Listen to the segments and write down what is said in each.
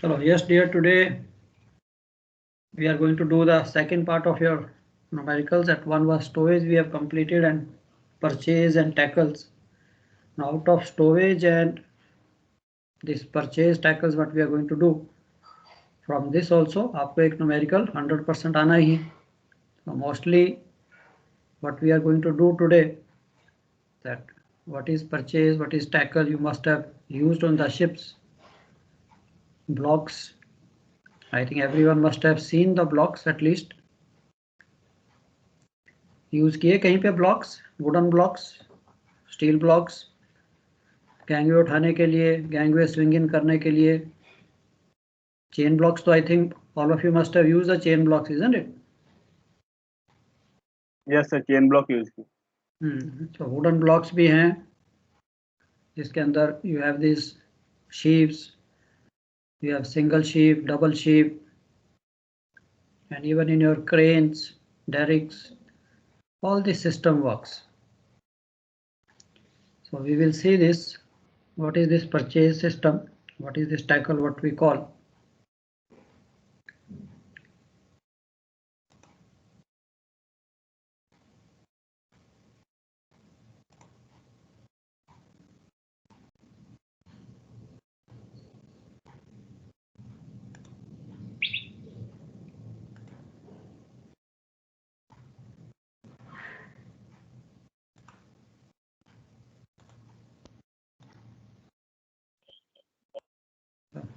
Chalo, yes dear, today we are going to do the second part of your numericals. At one was stowage we have completed, and purchase and tackles. Now out of stowage and this purchase tackles what we are going to do. From this also आपको एक numerical 100% आना ही. So mostly what we are going to do today, that what is purchase, what is tackle, you must have used on the ships. Blocks, I think everyone must have seen the blocks at least. Use किए कहीं पे blocks, wooden blocks, steel blocks, gangway उठाने के लिए, gangway swing in करने के लिए. Chain blocks तो I think all of you must have used the chain blocks, isn't it? Yes sir, chain block use की. तो वुडन ब्लॉक्स भी हैं जिसके अंदर you have this sheaves, you have single sheave, double sheave, and even in your cranes, derricks, all this system works. So we will see this. What is this purchase system? What is this tackle, what we call?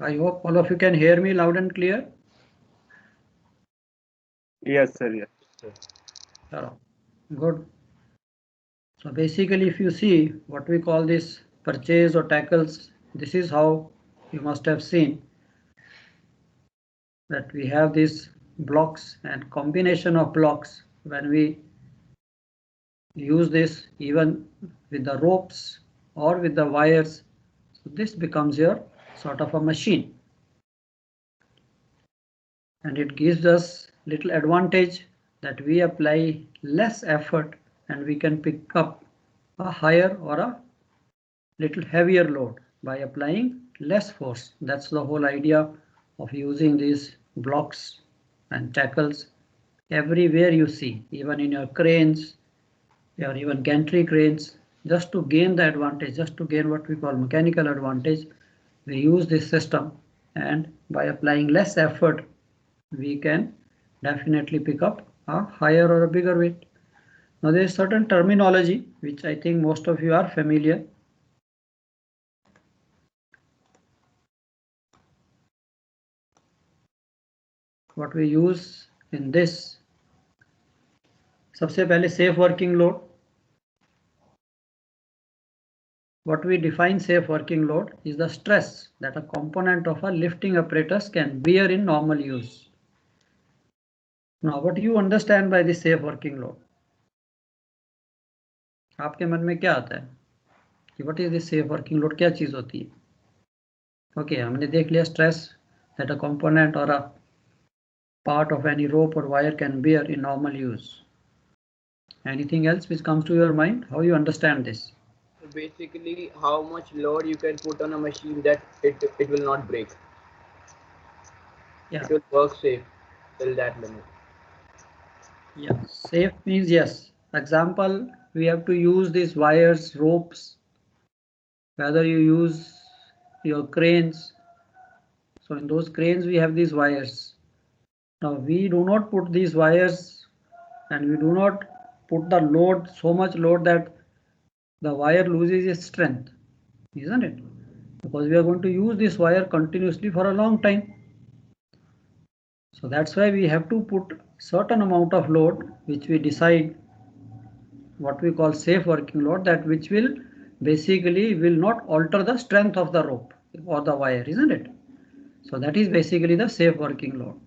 I hope all of you can hear me loud and clear. Yes sir, yes. Good. So basically if you see what we call this purchase or tackles, this is how you must have seen that we have these blocks and combination of blocks. When we use this even with the ropes or with the wires, so this becomes your sort of a machine, and it gives us little advantage that we apply less effort and we can pick up a higher or a little heavier load by applying less force. That's the whole idea of using these blocks and tackles everywhere you see, even in your cranes or even gantry cranes, just to gain the advantage, just to gain what we call mechanical advantage. We use this system, and by applying less effort we can definitely pick up a higher or a bigger weight. Now there is certain terminology which I think most of you are familiar. What we use in this, सबसे पहले safe working load. What we define safe working load is the stress that a component of a lifting apparatus can bear in normal use. Now what do you understand by this safe working load? आपके मन में क्या आता है कि what is this safe working load, क्या चीज होती है? Okay, हमने देख लिया stress that a component or a part of any rope or wire can bear in normal use. Anything else which comes to your mind? How you understand this? Basically, how much load you can put on a machine that it will not break. Yeah. It will work safe till that limit. Yeah, safe means yes. Example, we have to use these wires, ropes, whether you use your cranes. So in those cranes we have these wires. Now we do not put these wires and we do not put the load, so much load that the wire loses its strength, isn't it? Because we are going to use this wire continuously for a long time. So that's why we have to put certain amount of load which we decide, what we call safe working load, that which will basically will not alter the strength of the rope or the wire, isn't it? So that is basically the safe working load.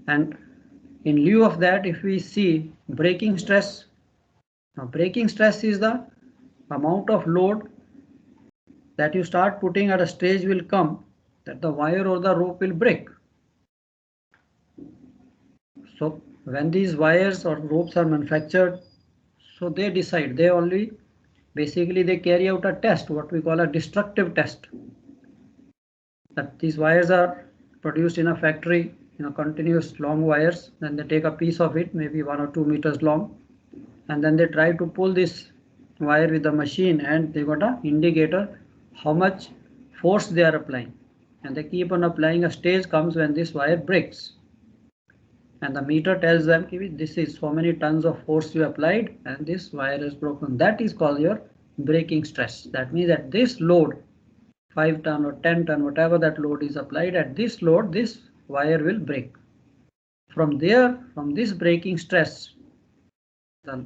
And in lieu of that, if we see breaking stress, now breaking stress is the amount of load that you start putting at a stage will come that the wire or the rope will break. So when these wires or ropes are manufactured, so they decide, they only basically they carry out a test, what we call a destructive test. that these wires are produced in a factory, continuous long wires. Then they take a piece of it, maybe 1 or 2 meters long, and then they try to pull this wire with the machine, and they got a indicator how much force they are applying, and they keep on applying. A stage comes when this wire breaks, and the meter tells them this is so many tons of force you applied and this wire is broken. That is called your breaking stress. That means that this load, 5 ton or 10 ton, whatever that load is applied, at this load this wire will break. From there, from this breaking stress, the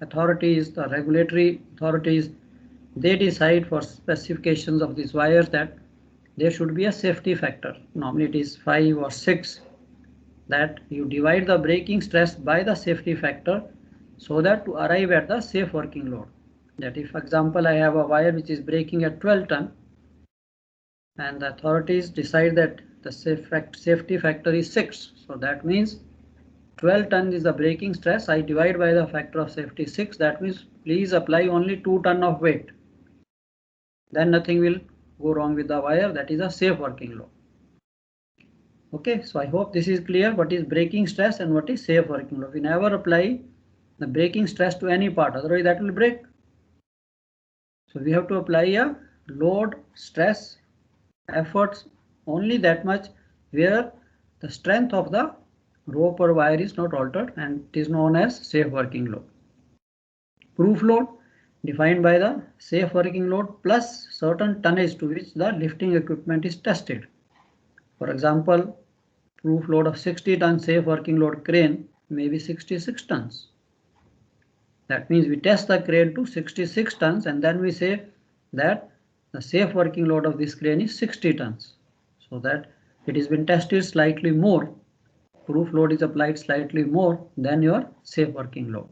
authorities, the regulatory authorities, they decide for specifications of these wires that there should be a safety factor. Normally it is 5 or 6, that you divide the breaking stress by the safety factor so that to arrive at the safe working load. That if, for example, I have a wire which is breaking at 12 ton and the authorities decide that the safety factor is 6, so that means 12 ton is the breaking stress. I divide by the factor of safety 6. That means please apply only 2 ton of weight. Then nothing will go wrong with the wire. That is a safe working load. Okay, so I hope this is clear. What is breaking stress and what is safe working load? We never apply the breaking stress to any part, otherwise that will break. So we have to apply a load, stress, efforts only that much where the strength of the rope or wire is not altered, and it is known as safe working load. Proof load defined by the safe working load plus certain tonnage to which the lifting equipment is tested. For example, proof load of 60 ton safe working load crane may be 66 tons. That means we test the crane to 66 tons and then we say that the safe working load of this crane is 60 tons. So that it has been tested slightly more. Proof load is applied slightly more than your safe working load.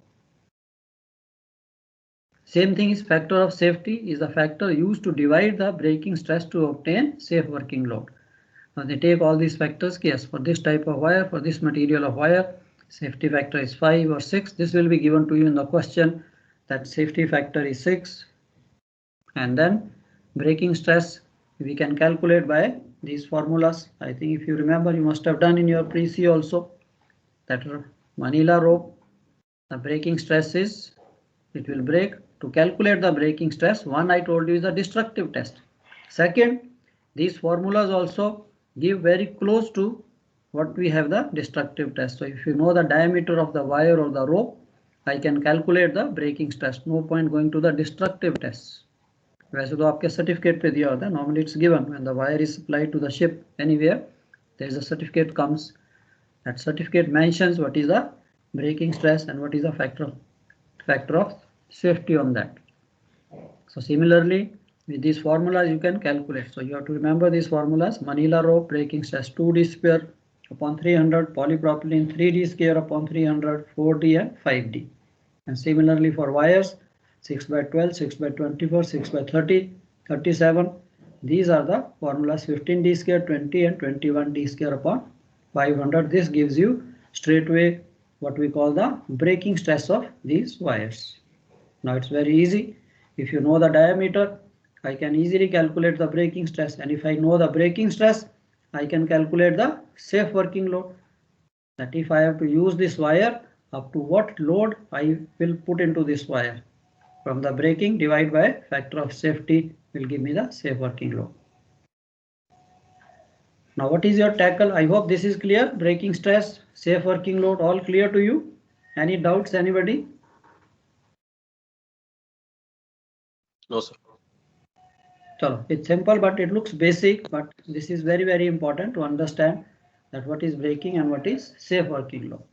Same thing is factor of safety is the factor used to divide the breaking stress to obtain safe working load. Now they take all these factors. Yes, for this type of wire, for this material of wire, safety factor is 5 or 6. This will be given to you in the question, that safety factor is 6. And then breaking stress we can calculate by these formulas. I think if you remember, you must have done in your pre-C also, that Manila rope, the breaking stress is, it will break. To calculate the breaking stress, one I told you is the destructive test. Second, these formulas also give very close to what we have the destructive test. So if you know the diameter of the wire or the rope, I can calculate the breaking stress. No point going to the destructive tests. वैसे तो आपके certificate पे दिया होता है. Normally it's given when the wire is supplied to the ship anywhere. There is a certificate comes. That certificate mentions what is the breaking stress and what is the factor of safety on that. So similarly, with these formulas you can calculate. So you have to remember these formulas. Manila rope breaking stress 2d square upon 300, polypropylene 3d square upon 300, 4d and 5d. And similarly for wires, 6 by 12, 6 by 24, 6 by 30, 37. These are the formulas 15d square, 20 and 21d square upon 500. This gives you straightway what we call the breaking stress of these wires. Now it's very easy. If you know the diameter, I can easily calculate the breaking stress, and if I know the breaking stress, I can calculate the safe working load. That if I have to use this wire, up to what load I will put into this wire. From the breaking, divide by factor of safety will give me the safe working load. Now what is your tackle? I hope this is clear. Breaking stress, safe working load, all clear to you? Any doubts, anybody? No, sir. So it's simple, but it looks basic, but this is very, very important to understand that what is breaking and what is safe working load.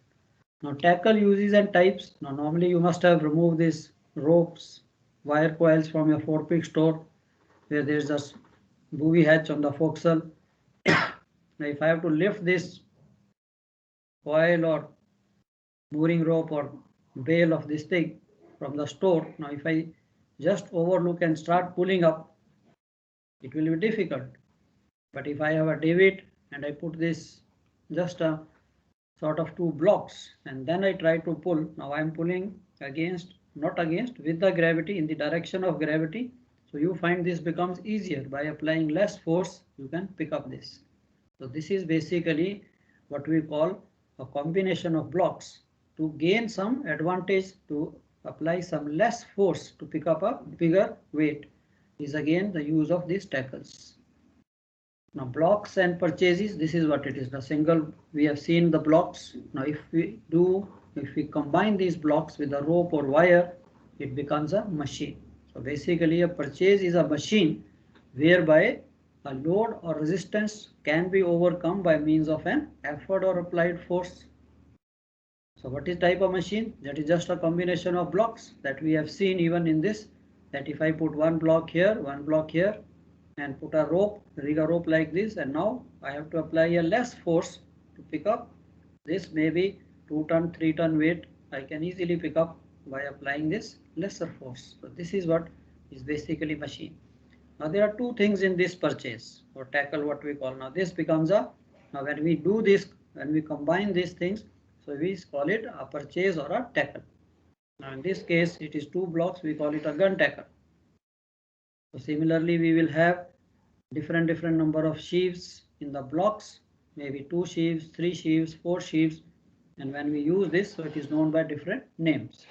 Now tackle uses and types. Now normally you must have removed these ropes, wire coils from your forepeak store where there is a buoy hatch on the forecastle. Now if I have to lift this coil or mooring rope or bale of this thing from the store, now if I just overlook and start pulling up, it will be difficult. But if I have a divot and I put this just a sort of 2 blocks and then I try to pull, now I am pulling against, not against, with the gravity, in the direction of gravity. So you find this becomes easier by applying less force. You can pick up this. So this is basically what we call a combination of blocks to gain some advantage, to apply some less force to pick up a bigger weight, is again the use of these tackles. Now blocks and purchases, this is what it is. The single, we have seen the blocks. Now if we combine these blocks with a rope or wire, it becomes a machine. So basically a purchase is a machine whereby a load or resistance can be overcome by means of an effort or applied force. So what is type of machine? That is just a combination of blocks that we have seen even in this, that if I put one block here, and put a rope, rig a rope like this, and now I have to apply a less force to pick up this, maybe 2 ton, 3 ton weight, I can easily pick up by applying this lesser force. So this is what is basically machine. Now there are two things in this purchase or tackle, what we call. Now this becomes a, now when we do this, when we combine these things, so we call it a purchase or a tackle. Now in this case it is two blocks, we call it a gun tackle. So similarly we will have different number of sheaves in the blocks, maybe 2 sheaves, 3 sheaves, 4 sheaves, and when we use this, so it is known by different names.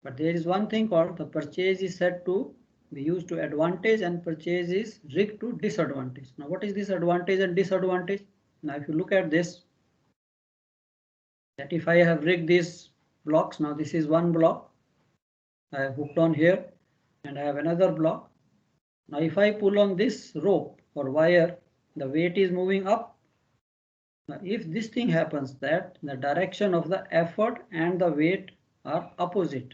But there is one thing called the purchase is said to be used to advantage and purchase is rigged to disadvantage. Now what is this advantage and disadvantage? Now if you look at this, that if I have rigged these blocks, now this is one block, I have hooked on here, and I have another block. Now if I pull on this rope or wire, the weight is moving up. Now if this thing happens, that the direction of the effort and the weight are opposite.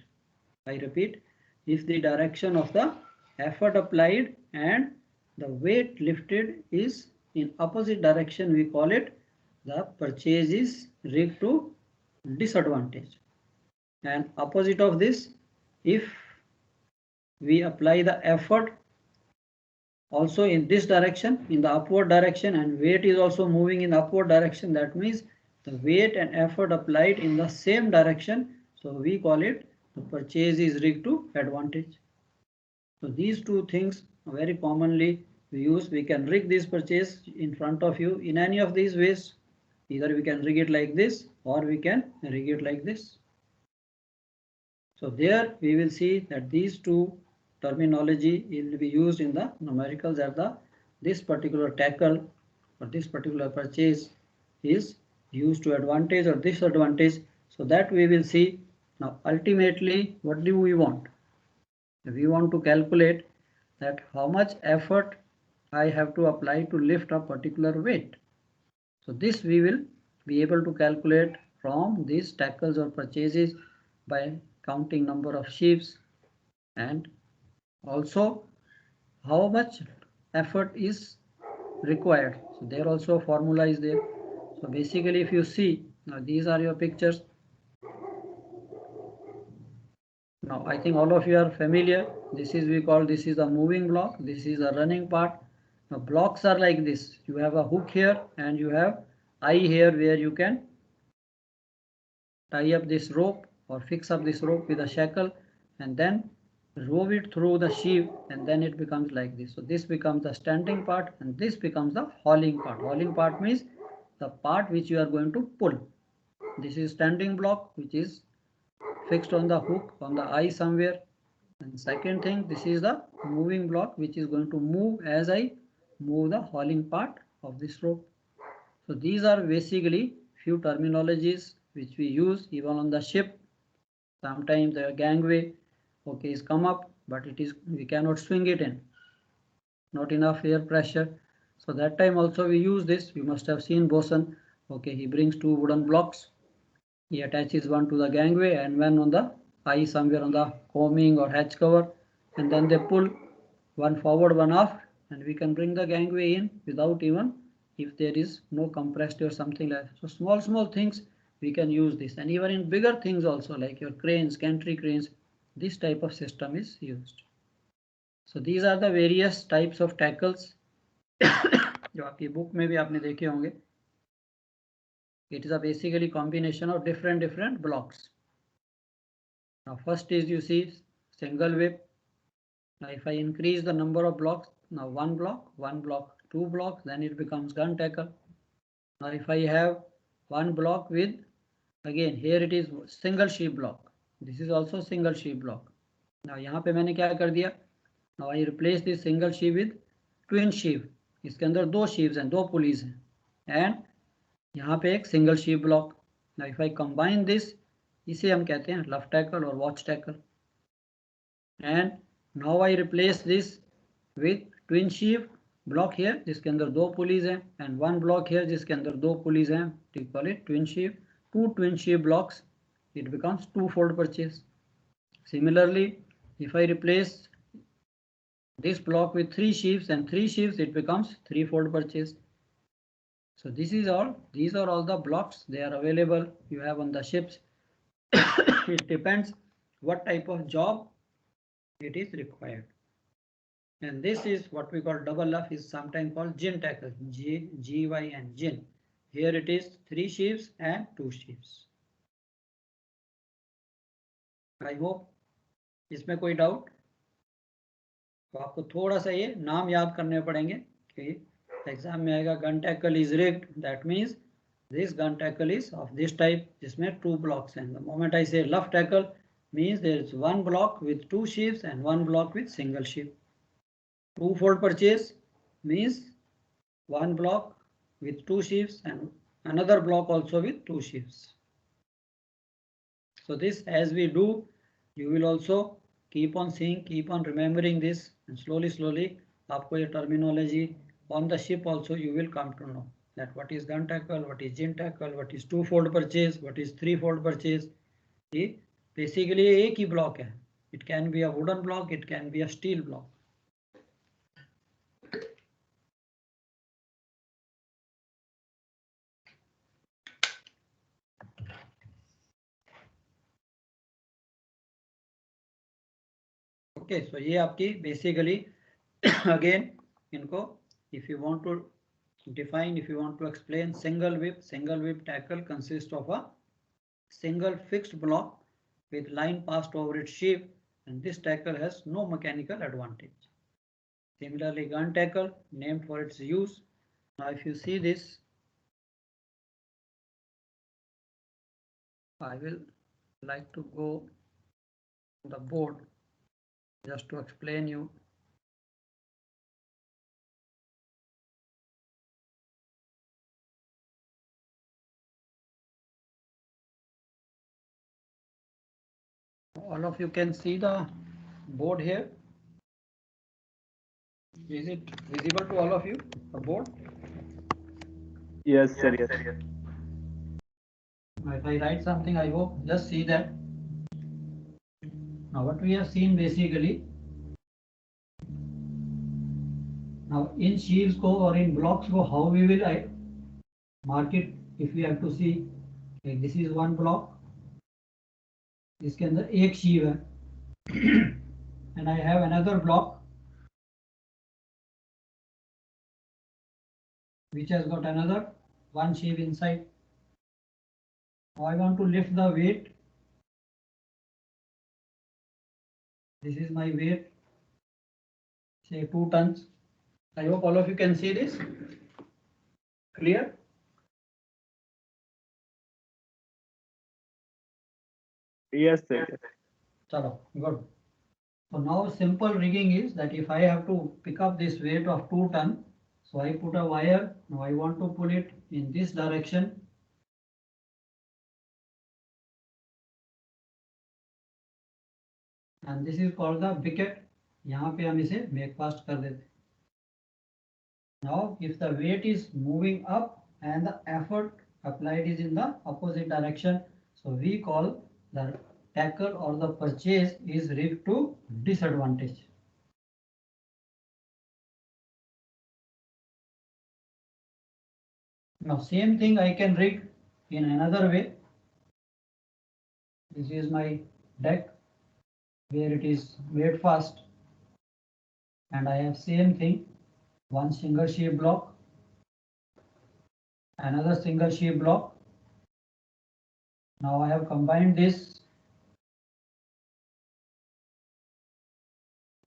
I repeat, if the direction of the effort applied and the weight lifted is in opposite direction, we call it the purchase is rigged to disadvantage. And opposite of this, if we apply the effort also in this direction, in the upward direction, and weight is also moving in upward direction, that means the weight and effort applied in the same direction, so we call it the purchase is rigged to advantage. So these two things very commonly we use. We can rig this purchase in front of you in any of these ways. Either we can rig it like this or we can rig it like this. So there we will see that these two terminology will be used in the numericals, that this particular tackle or this particular purchase is used to advantage or disadvantage. So that we will see. Now ultimately what do we want? We want to calculate that how much effort I have to apply to lift a particular weight. So this we will be able to calculate from these tackles or purchases by counting number of sheaves, and also how much effort is required. So there also a formula is there. So basically if you see, now these are your pictures. Now I think all of you are familiar. This is, we call, this is a moving block, this is a running part. Now blocks are like this. You have a hook here and you have eye here where you can tie up this rope or fix up this rope with a shackle and then rove it through the sheave, and then it becomes like this. So this becomes the standing part and this becomes the hauling part. Hauling part means the part which you are going to pull. This is standing block which is fixed on the hook on the eye somewhere. And second thing, this is the moving block which is going to move as I move the hauling part of this rope. So these are basically few terminologies which we use even on the ship. Sometimes the gangway, okay, is come up, but it is, we cannot swing it in, not enough air pressure. So that time also we use this. You must have seen bosun. Okay, he brings two wooden blocks. He attaches one to the gangway and one on the eye somewhere on the coaming or hatch cover, and then they pull one forward, one aft, and we can bring the gangway in without even if there is no compressed or something like that. So small things we can use this, and even in bigger things also like your cranes, gantry cranes, this type of system is used. So these are the various types of tackles जो आपकी book में भी आपने देखे होंगे. It is a basically combination of different blocks. Now first is, you see, single whip. Now if I increase the number of blocks, now one block, 2 blocks, then it becomes gun tackle. Now if I have one block with, again here it is single sheave block, this is also single sheave block. Now यहाँ पे मैंने क्या कर दिया, now I replace this single sheave with twin sheave. इसके अंदर दो sheaves हैं, दो pulleys हैं, and यहाँ पे एक single sheave block. Now if I combine this, इसे हम कहते हैं luff tackle और watch tackle. And now I replace this with twin sheave block here जिसके अंदर दो pulleys हैं, and one block here जिसके अंदर दो pulleys हैं. We call it twin sheave. Two twin sheave blocks, it becomes two-fold purchase. Similarly, if I replace this block with three sheaves and three sheaves, it becomes three-fold purchase. So this is all. These are all the blocks. They are available. You have on the ships. It depends what type of job it is required. And this is what we call double luff, is sometimes called gin tackle, GY and gin. Here it is 3 sheaves and 2 sheaves. I hope इसमें कोई doubt, तो आपको थोड़ा सा ये नाम याद करने पड़ेंगे कि एग्जाम में आएगा gun tackle is rigged, that means this gun tackle is of this type जिसमें 2 blocks हैं. द मोमेंट आई से लफ tackle means there is one block with 2 sheaves and one block with single sheave. Two-fold purchase means one block with 2 sheaves and another block also with 2 sheaves. So this, as we do, you will also keep on seeing, keep on remembering this, and slowly आपको ये terminology on the ship also you will come to know that what is gun tackle, what is gin tackle, what is two-fold purchase, what is three-fold purchase. ये basically एक ही block है. It can be a wooden block, it can be a steel block. Okay, so ये आपकी basically again इनको if you want to define, if you want to explain single whip tackle consists of a single fixed block with line passed over its sheave, and this tackle has no mechanical advantage. Similarly, gun tackle, named for its use. Now if you see this, I will like to go on the board just to explain you. All of you can see the board here. Is it visible to all of you, the board? Yes, sir. Yes. If I write something, I hope just see that. Now what we have seen basically, now in sheaves go or in blocks go, how we will mark it. If we have to see, like this is one block, इसके अंदर एक sheave है, and I have another block which has got another one sheave inside. Now I want to lift the weight. This is my weight, say 2 tons. I hope all of you can see this. Clear? Yes, sir. Yes. Chalo, good. So now simple rigging is that if I have to pick up this weight of 2 tons, so I put a wire. Now I want to pull it in this direction. And this is called the bicket. यहाँ पे हम इसे make fast कर देते. Now if the weight is moving up and the effort applied is in the opposite direction, so we call the tackle or the purchase is rigged to disadvantage. Now same thing I can rig in another way. This is my deck where it is made fast, and I have same thing, one single sheave block, another single sheave block. Now I have combined this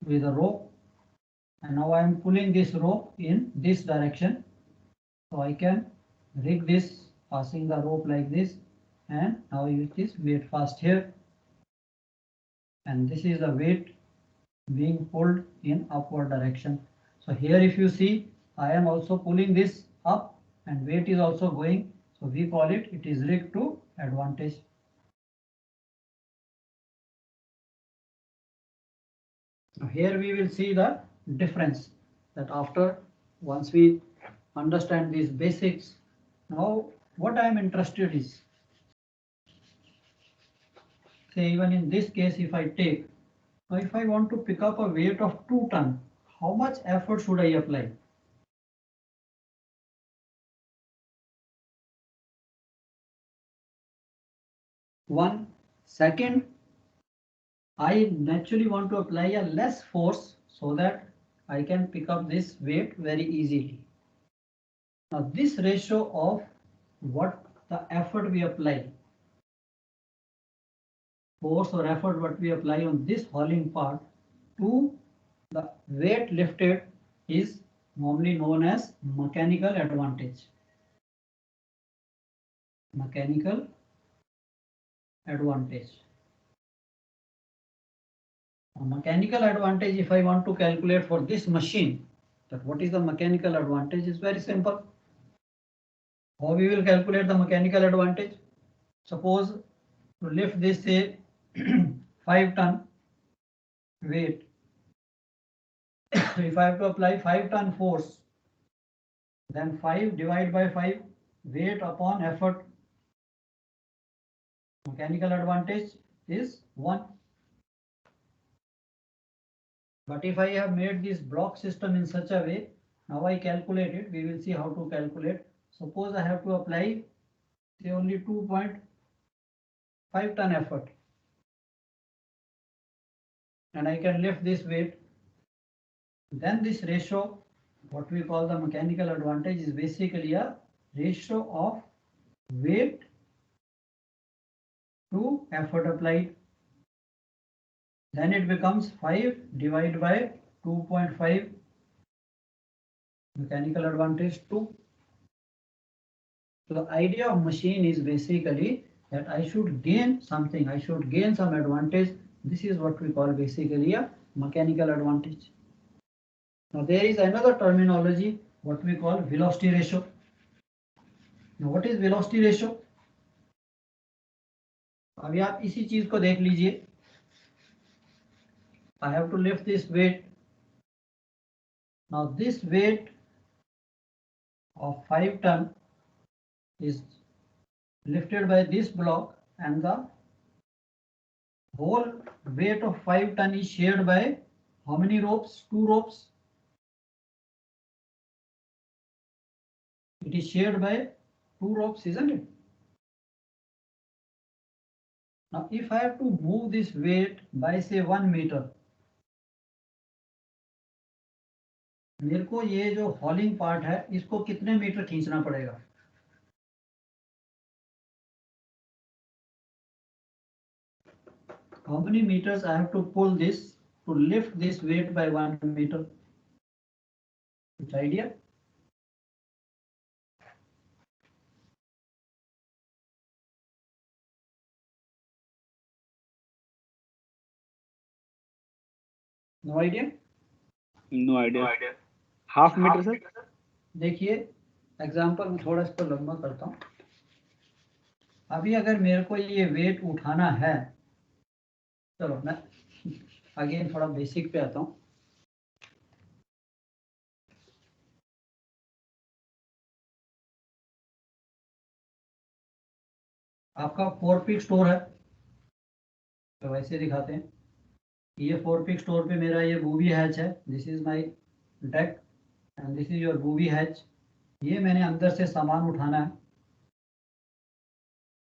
with a rope, and now I am pulling this rope in this direction. So I can rig this, passing the rope like this, and now use this weight fast here, and this is the weight being pulled in upward direction. So here if you see, I am also pulling this up and weight is also going. So we call it is rigged to advantage. Now here we will see the difference that after once we understand these basics. Now what I am interested is, say even in this case, if I take, now if I want to pick up a weight of 2 ton, how much effort should I apply? One. Second, I naturally want to apply a less force so that I can pick up this weight very easily. Now this ratio of what the effort we apply, force or effort what we apply on this hauling part to the weight lifted is normally known as mechanical advantage. Mechanical advantage. A mechanical advantage, if I want to calculate for this machine, that what is the mechanical advantage is very simple. How we will calculate the mechanical advantage? Suppose to lift this, say 5 ton weight. If I have to apply 5 ton force, then 5 divided by 5 weight upon effort. Mechanical advantage is 1. But if I have made this block system in such a way, now I calculate it, we will see how to calculate. Suppose I have to apply say only 2.5 ton effort, and I can lift this weight, then this ratio, what we call the mechanical advantage, is basically a ratio of weight to effort applied. Then it becomes 5 divided by 2.5 mechanical advantage 2. So the idea of machine is basically that I should gain something, I should gain some advantage. This is what we call basically a mechanical advantage. Now there is another terminology, what we call velocity ratio. Now what is velocity ratio? अभी आप इसी चीज को देख लीजिए. I have to lift this weight. Now this weight of 5 ton is lifted by this block, and the whole weight of 5 ton is shared by how many ropes? 2 ropes. It is shared by 2 ropes, isn't it? Now if I have to move this weight by say 1 meter, मेरे को ये जो हॉलिंग part है इसको कितने metre खींचना पड़ेगा? How many meters I have to pull this to lift this weight by 1 meter? Which idea? No idea? No idea. Half metre sir. देखिए एग्जांपल में थोड़ा इसको लंबा करता हूं. अभी अगर मेरे को ये वेट उठाना है, चलो मैं अगेन थोड़ा बेसिक पे आता हूं. आपका 4 पीक स्टोर है, तो वैसे दिखाते हैं. ये 4 पीक स्टोर पे मेरा ये बूबी हैच है. This is my deck and this is your booby hatch. ये मैंने अंदर से सामान उठाना है.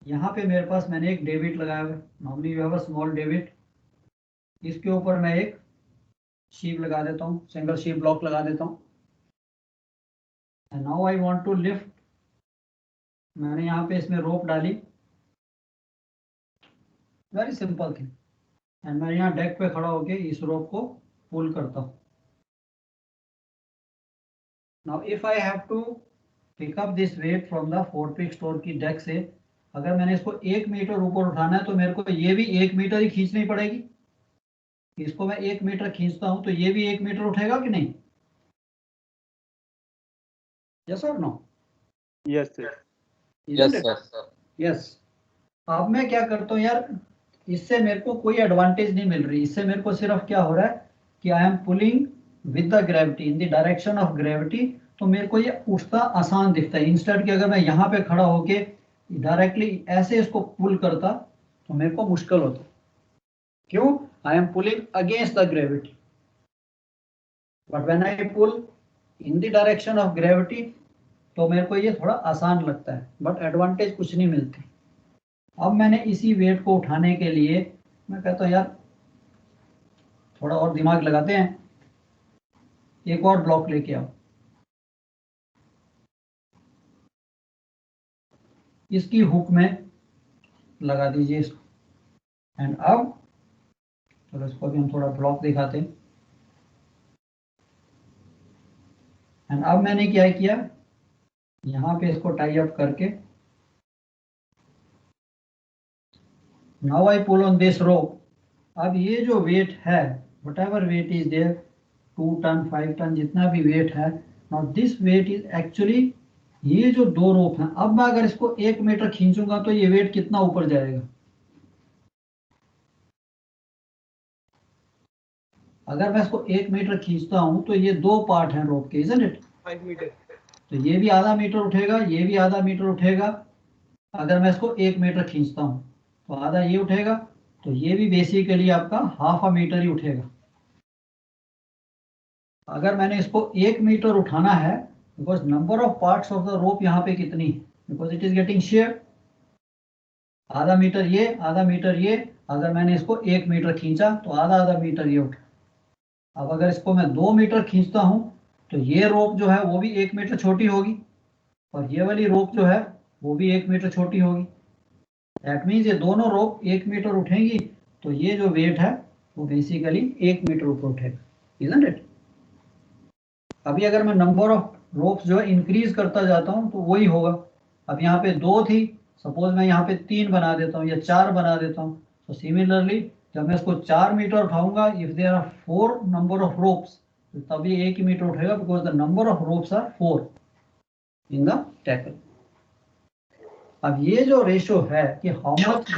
यहाँ पे मेरे पास मैंने एक डेविट लगाया हुआ है. Normally you have a small डेविट. इसके ऊपर मैं एक शीप लगा देता हूँ, सिंगल शीप ब्लॉक लगा देता हूँ. And now I want to lift. मैंने यहाँ पे इसमें रोप डाली, वेरी सिंपल थिंग. एंड मैं यहाँ डेक पे खड़ा होके इस रोप को पुल करता हूँ. Now if I have to pick up this weight from the forepeak store की डेक से, अगर मैंने इसको 1 मीटर ऊपर उठाना है तो मेरे को ये भी 1 मीटर ही खींचनी पड़ेगी. इसको मैं 1 मीटर खींचता हूं तो ये भी 1 मीटर उठेगा कि नहीं? यस और no? Yes, sir. Yes, sir. Yes. अब मैं क्या करता हूँ यार, इससे मेरे को कोई एडवांटेज नहीं मिल रही. इससे मेरे को सिर्फ क्या हो रहा है कि आई am pulling with the gravity in the direction of gravity. तो मेरे को ये उठता आसान दिखता है. इंस्टेड कि अगर मैं यहाँ पे खड़ा होके डायरेक्टली ऐसे इसको पुल करता तो मेरे को मुश्किल होता. क्यों? I am pulling against the gravity. But when I pull in the direction of gravity तो मेरे को ये थोड़ा आसान लगता है, बट एडवांटेज कुछ नहीं मिलती. अब मैंने इसी वेट को उठाने के लिए मैं कहता हूँ यार थोड़ा और दिमाग लगाते हैं, एक और ब्लॉक लेके आओ. इसकी हुक में लगा दीजिए इसको. एंड अब चलो इसको भी हम थोड़ा ब्लॉक दिखाते हैं. एंड अब मैंने क्या किया, यहाँ पे इसको टाई अप करके now I pull on this rope. अब ये जो वेट है, whatever weight is there, 2 ton 5 ton जितना भी वेट है, now this weight is actually ये जो 2 रोप हैं. अब मैं अगर इसको 1 मीटर खींचूंगा तो ये वेट कितना ऊपर जाएगा? अगर मैं इसको 1 मीटर खींचता हूं तो ये 2 पार्ट हैं रोप के, इजंट इट? 5 मीटर. तो ये भी आधा मीटर उठेगा, ये भी आधा मीटर उठेगा. अगर मैं इसको 1 मीटर खींचता हूं तो आधा ये उठेगा, तो ये भी बेसिकली आपका हाफ अ मीटर ही उठेगा. अगर मैंने इसको 1 मीटर उठाना है, because number of parts of the रोप यहाँ पे कितनी है, because it is getting share. आधा मीटर ये, आधा मीटर ये. अगर मैंने इसको 1 मीटर खींचा तो आधा आधा मीटर ये उठा. अब अगर इसको मैं 2 मीटर खींचता हूं तो ये रोप जो है वो भी 1 मीटर छोटी होगी, और ये वाली रोप जो है वो भी 1 मीटर छोटी होगी. दैट मीन्स ये दोनों रोप 1 मीटर उठेंगी, तो ये जो वेट है वो बेसिकली 1 मीटर ऊपर उठेगा, इजंट इट? अभी अगर मैं नंबर ऑफ रोप्स जो है इंक्रीज करता जाता हूँ तो वही होगा. अब यहाँ पे 2 थी, सपोज मैं यहाँ पे 3 बना देता हूँ या 4 बना देता हूँ. तो सिमिलरली जब मैं इसको 4 मीटर उठाऊंगा, if there are 4 number of ropes, तो तभी 1 ही मीटर उठेगा, because the number of ropes are 4 in the tackle. अब ये जो रेशो है कि हाउ मच,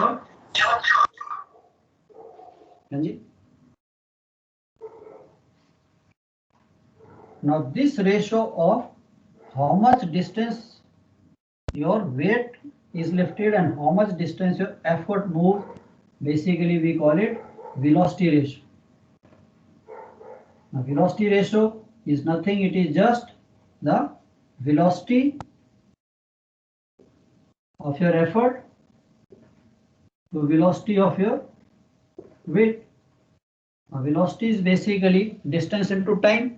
जी, now this ratio of how much distance your weight is lifted and how much distance your effort moved, basically we call it velocity ratio. Now velocity ratio is nothing, it is just the velocity of your effort to velocity of your weight. Now velocity is basically distance into time.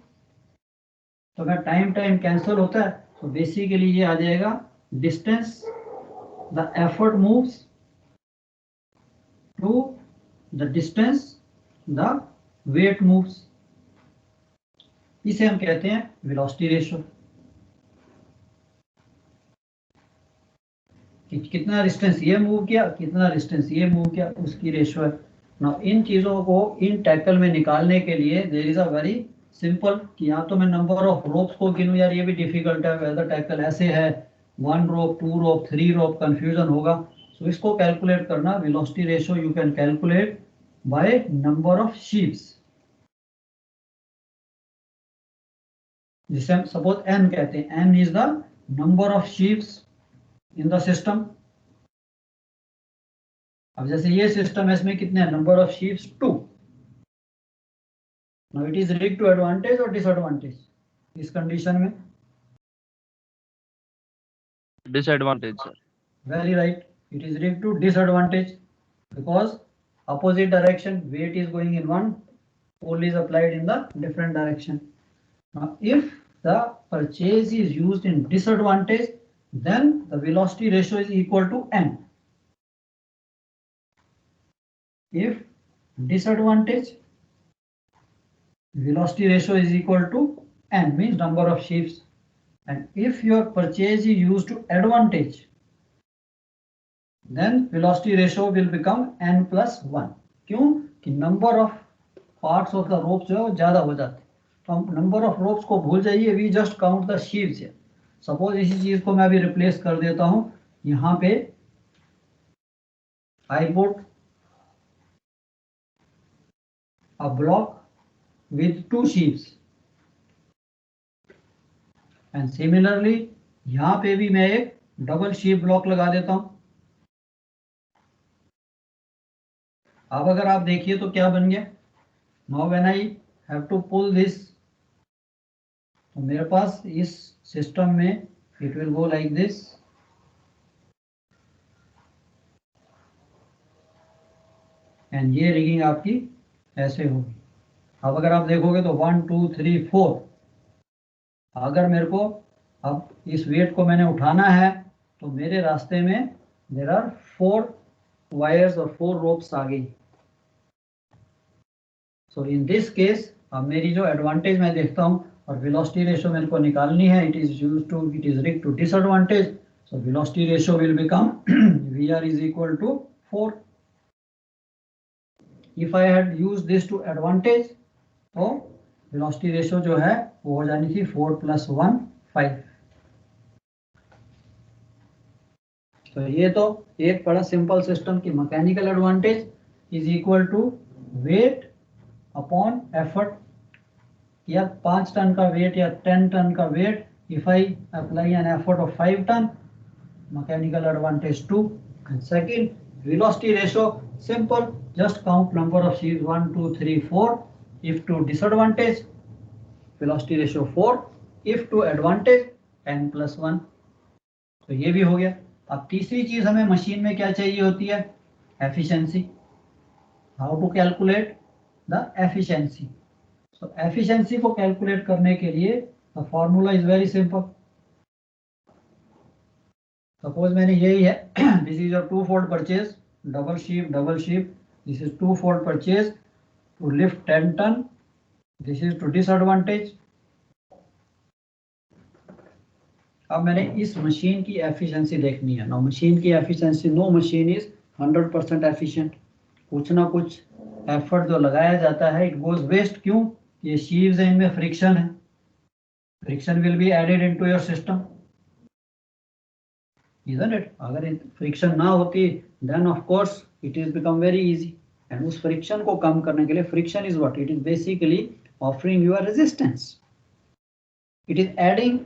तो अगर time time cancel होता है तो basically ये आ जाएगा distance the effort moves to the distance the weight moves. इसे हम कहते हैं वेलोसिटी रेशियो. कितना डिस्टेंस ये मूव किया, कितना डिस्टेंस ये मूव किया, उसकी रेशियो है. ना इन चीजों को इन टैकल में निकालने के लिए there is a very simple, कि या तो मैं नंबर ऑफ रोप्स को गिनूं, यार ये भी डिफिकल्ट है, वेदर टैकल ऐसे है 1 रोप 2 रोप 3 रोप, कंफ्यूजन होगा. सो इसको कैलकुलेट करना, velocity ratio you can calculate by number of sheeps. जिसे हम सपोज n कहते हैं, n is the number of sheeps in the system. अब जैसे ये सिस्टम है, इसमें कितने हैं, number of sheeps 2. Now it is rigged to advantage or disadvantage इस कंडीशन में? Disadvantage, sir. Very right, it is rigged to disadvantage because opposite direction, weight is going in one, pull is applied in the different direction. Now if the purchase is used in disadvantage, then the velocity ratio is equal to n. If disadvantage, velocity ratio is equal to n, means number of sheaves. And if your purchase is used to advantage, then velocity ratio will become n plus 1. क्यों कि number of parts of the रोप जो है ज्यादा हो जाते हैं, तो हम नंबर ऑफ रोप्स को भूल जाइए, वी जस्ट काउंट द शीव्स है. सपोज इसी चीज को मैं अभी रिप्लेस कर देता हूं, यहां पे I put a block with 2 sheaves, and similarly यहां पे भी मैं एक डबल शीप ब्लॉक लगा देता हूं. अब अगर आप देखिए तो क्या बन गया, now when I have to pull this, तो मेरे पास इस सिस्टम में it will go like this, and ये रिगिंग आपकी ऐसे होगी. अब अगर आप देखोगे तो 1 2 3 4, अगर मेरे को अब इस वेट को मैंने उठाना है तो मेरे रास्ते में देयर आर 4 वायर्स और 4 रोप्स आ गई. सो इन दिस केस अब मेरी जो एडवांटेज मैं देखता हूं और वेलोसिटी रेशियो मेरे को निकालनी है, it is rig to disadvantage. So velocity ratio will become VR is equal to 4. If I had use this to advantage, तो वेलोसिटी रेशियो जो है वो हो जानी थी 4 + 1 5. तो ये तो एक बड़ा सिंपल सिस्टम की mechanical advantage is equal to weight upon effort, या 5 टन का वेट या 10 टन का weight, if I apply an effort of 5 ton, mechanical advantage 2. And second velocity ratio, simple, just count number of sheaves 1 2 3 4. If to disadvantage, velocity ratio 4. If to advantage, n plus 1. तो ये भी हो गया. अब तीसरी चीज हमें मशीन में क्या चाहिए होती है, efficiency. How to calculate the efficiency. So efficiency को कैलकुलेट करने के लिए the formula is very simple. Suppose मैंने यही है, this is your 2-fold purchase, double sheave. This is 2-fold purchase to lift 10 ton. This is to disadvantage. अब मैंने इस मशीन की एफिशिएंसी देखनी है. ना मशीन की efficiency, no machine is 100% efficient. कुछ ना कुछ एफर्ट जो लगाया जाता है इट गोज वेस्ट. क्यों? ये शीव्स है, इनमें फ्रिक्शन है. Friction will be added into your system, isn't it? अगर फ्रिक्शन ना होती then of course it is become very easy. and उस फ्रिक्शन को कम करने के लिए, friction is what? It is basically offering you a resistance. It is adding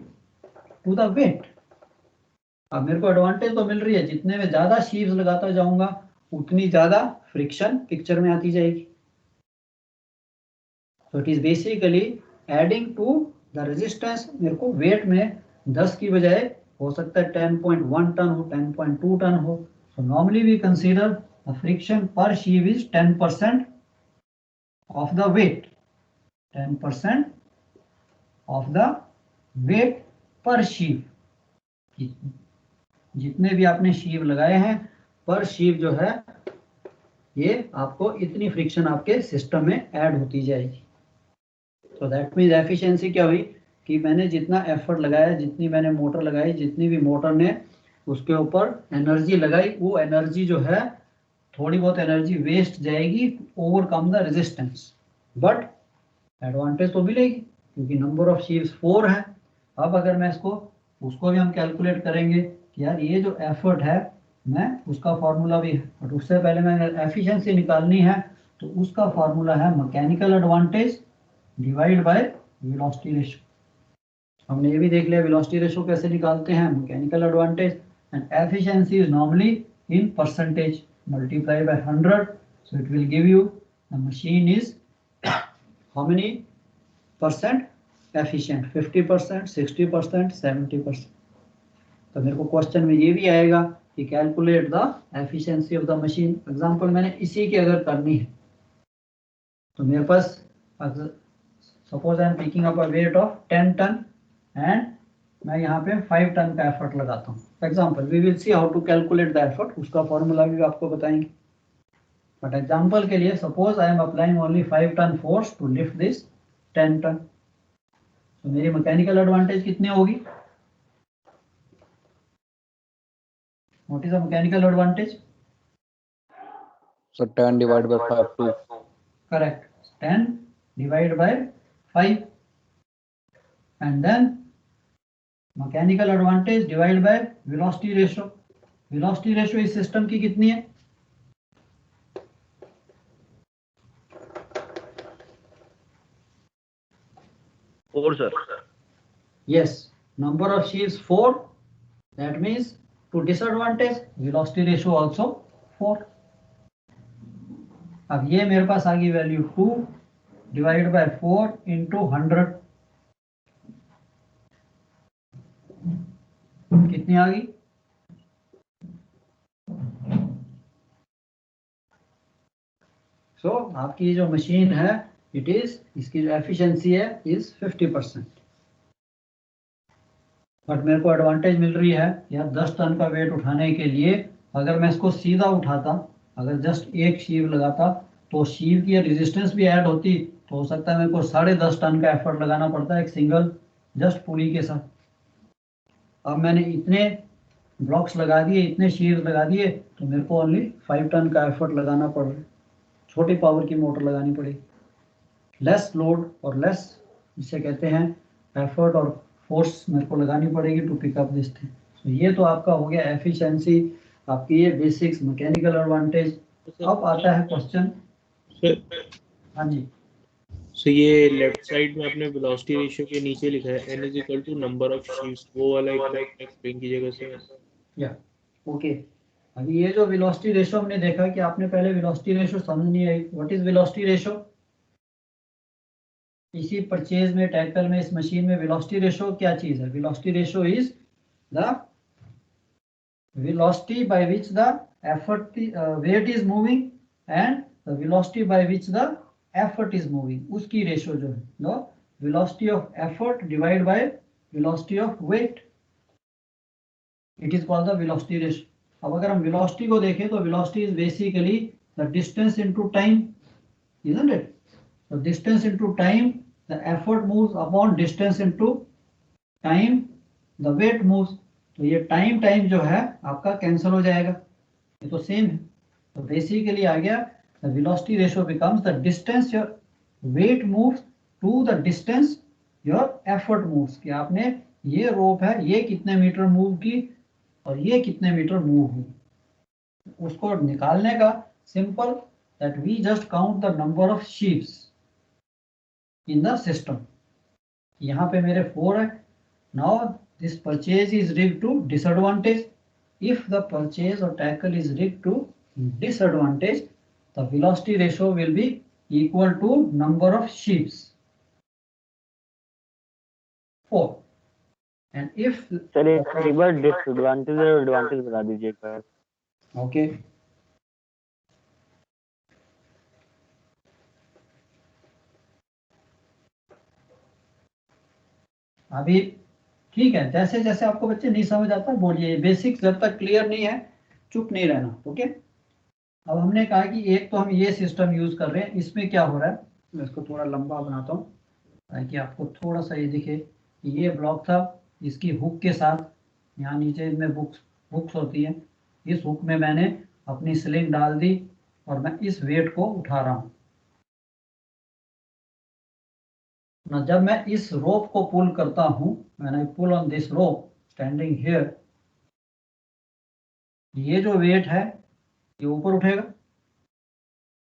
to the weight. अब मेरे को एडवांटेज तो मिल रही है, जितने में ज्यादा शीव्स लगाता जाऊंगा उतनी ज्यादा फ्रिक्शन पिक्चर में आती जाएगी. so it is basically adding to the resistance. मेरे को वेट में 10 की बजाय हो सकता है 10.1 टन हो, 10.2 टन हो. So normally we consider the friction per sheave is 10% of the weight. 10% of the weight per sheave. जितने भी आपने शीव लगाए हैं पर शीव जो है ये आपको इतनी फ्रिक्शन आपके सिस्टम में ऐड होती जाएगी. So that means एफिशिएंसी क्या हुई कि मैंने जितना एफर्ट लगाया, जितनी मैंने मोटर लगाई, जितनी भी मोटर ने उसके ऊपर एनर्जी लगाई, वो एनर्जी जो है थोड़ी बहुत एनर्जी वेस्ट जाएगी to overcome the resistance. But advantage तो मिलेगी क्योंकि नंबर ऑफ शीव्स 4 है. अब अगर मैं उसको भी हम कैलकुलेट करेंगे कि यार ये जो एफर्ट है, मैं उसका फॉर्मूला भी है, बट उससे पहले मैं एफिशिएंसी निकालनी है तो उसका फॉर्मूला है mechanical advantage divide by velocity ratio. हमने ये भी देख लिया वेलोसिटी रेशियो कैसे निकालते हैं, mechanical advantage. And efficiency is normally in percentage, multiply by 100, so it will give you the machine is how many percent efficient, 50%, 60%, 70%. तो मेरे को क्वेश्चन में ये भी आएगा कि calculate the efficiency of the machine. Example मैंने इसी की अगर करनी है तो मेरे पास suppose I am picking up a weight of 10 ton and मैं यहाँ पे 5 टन का एफर्ट लगाता हूँ. Example we will see how to calculate the effort, उसका फॉर्मूला भी आपको बताएंगे. बट एग्जाम्पल के लिए suppose I am applying only 5 ton force to lift this 10 ton. तो मेरी मैकेनिकल एडवांटेज कितनी होगी? What is the mechanical advantage? So 10 divided by 5 2. Correct. 10 divided by 5 and then mechanical advantage divided by velocity ratio. Velocity ratio इस system की कितनी है? Four, sir. Yes, number of sheaves 4. That means to disadvantage velocity ratio also 4. अब ये मेरे पास आ गई value 2 divide by 4 into 100 कितनी आ गई? सो आपकी जो मशीन है इसकी जो एफिशिएंसी है इज 50%। बट मेरे को एडवांटेज मिल रही है यार 10 टन का वेट उठाने के लिए अगर मैं इसको सीधा उठाता, अगर जस्ट एक शीव लगाता तो शीव की रेजिस्टेंस भी ऐड होती, तो हो सकता है मेरे को 10.5 टन का एफर्ट लगाना पड़ता है एक सिंगल जस्ट पुली के साथ। अब मैंने इतने ब्लॉक्स लगा दिए, इतने शीव्स लगा दिए, तो मेरे को ओनली 5 टन का एफर्ट लगाना पड़ रहा है। छोटी पावर की मोटर लगानी पड़ेगी, लेस लोड और लेस जिसे कहते हैं एफर्ट और फोर्स मेरे को लगानी पड़ेगी to pick up this thing. तो ये तो आपका हो गया एफिशिएंसी, आपकी ये बेसिक्स मैकेनिकल एडवांटेज। अब आता है क्वेश्चन। हाँ जी, सो ये लेफ्ट साइड में आपने वेलोसिटी रेशियो के नीचे लिखा है n is equal to number of sheaves, वो वाला एक बार एक्सप्लेन कीजिएगा सर। या ओके, अभी ये जो वेलोसिटी रेशियो हमने देखा कि आपने पहले वेलोसिटी रेशियो समझनी है। What is velocity ratio? इसी परचेज में, टैकल में, इस मशीन में वेलोसिटी रेशियो क्या चीज है? Velocity ratio is the velocity by which the effort weight is moving and the velocity by which the effort is moving, उसकी रेशियो जो है the velocity of effort divided by velocity of weight, it is called the velocity ratio. अब अगर हम velocity को देखें तो velocity is basically the distance into time, isn't it? So distance into time, the effort moves upon distance into time, the weight moves. तो ये time जो है आपका कैंसिल हो जाएगा, ये तो सेम है। तो बेसिकली आ गया the velocity ratio becomes the distance your weight moves to the distance your effort moves, कि आपने ये रोप है ये कितने मीटर मूव की और ये कितने मीटर मूव हुई। उसको निकालने का simple that we just count the number of sheaves in the system. यहाँ पे मेरे 4 है। Now this purchase is rigged to disadvantage. If the purchase or tackle is rigged to disadvantage, the velocity ratio will be equal to number of sheaves, 4. And if sir एक बार disadvantage और advantage बता दीजिए एक बार। okay, अभी ठीक है, जैसे जैसे आपको बच्चे नहीं समझ आता बोलिए, बेसिक्स जब तक क्लियर नहीं है चुप नहीं रहना। ओके, अब हमने कहा कि एक तो हम ये सिस्टम यूज कर रहे हैं, इसमें क्या हो रहा है, मैं इसको थोड़ा लंबा बनाता हूँ ताकि आपको थोड़ा सा ये दिखे। ये ब्लॉक था, इसकी हुक के साथ यहाँ नीचे इनमें हुक्स होती हैं, इस हुक में मैंने अपनी स्लिंग डाल दी और मैं इस वेट को उठा रहा हूँ ना। जब मैं इस रोप को पुल करता हूं, when I pull on this rope standing here, ये जो वेट है ये ऊपर उठेगा।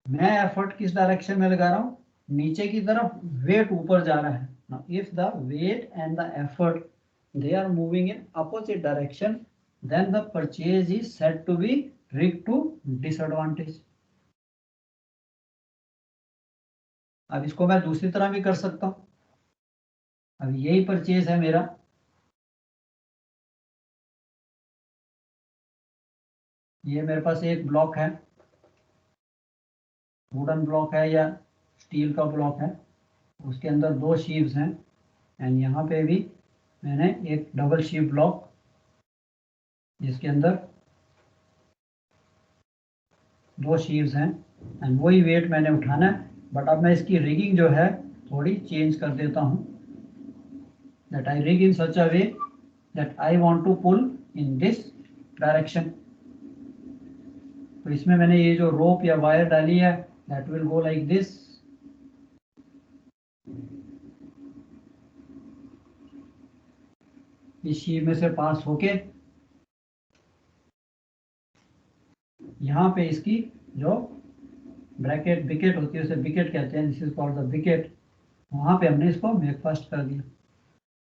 मैं एफर्ट किस डायरेक्शन में लगा रहा हूं? नीचे की तरफ, वेट ऊपर जा रहा है। Now if the weight and the effort they are moving in opposite direction, then the purchase is said to be rigged to disadvantage. अब इसको मैं दूसरी तरह भी कर सकता हूं। अब यही परचेज है मेरा, ये मेरे पास एक ब्लॉक है, वुडन ब्लॉक है या स्टील का ब्लॉक है, उसके अंदर 2 शीव्स हैं एंड यहाँ पे भी मैंने एक डबल शीव ब्लॉक जिसके अंदर 2 शीव्स हैं एंड वही वेट मैंने उठाना है। बट अब मैं इसकी रिगिंग जो है थोड़ी चेंज कर देता हूं, that I rig in such a way that I want to pull in this direction. तो इसमें मैंने ये जो रोप या वायर डाली है, that will go like this. इस शीव में से पास होके यहाँ पे इसकी जो ब्रैकेट बिकेट होती है उसे बिकेट कहते हैं, this is called the becket, वहां पे हमने इसको मेक फास्ट कर दिया.